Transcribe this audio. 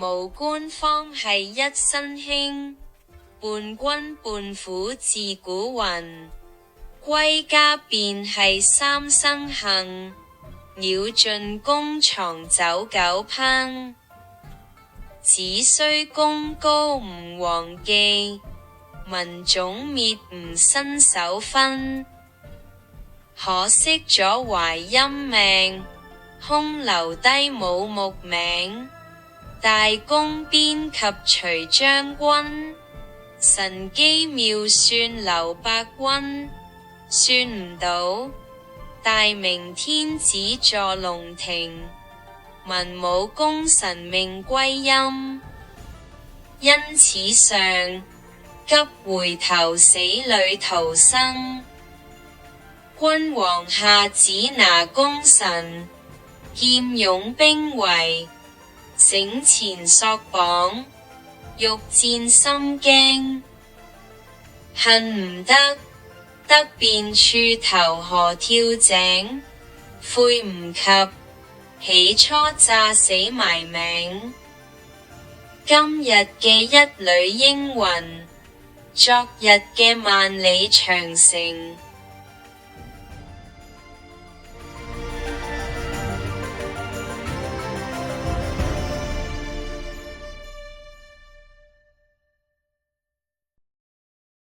無官方係一身輕，伴君伴虎自古云。歸家便係三生幸，鳥盡弓藏走狗烹。子雖功高吳王忌，文種滅吳新手分。可惜咗淮陰命，空留低武穆名。大功邊及徐將軍，神機妙算劉伯溫。算唔到，大明天子坐龍庭，文武功臣命歸陰。因此上，急回頭死裏逃生。君王下旨拿功臣，劍擁兵圍，繩前索綁，欲戰心驚。恨唔得，得便處投河跳井，悔唔及，起初詐死埋名。今日嘅一縷英雲，昨日嘅萬里長城。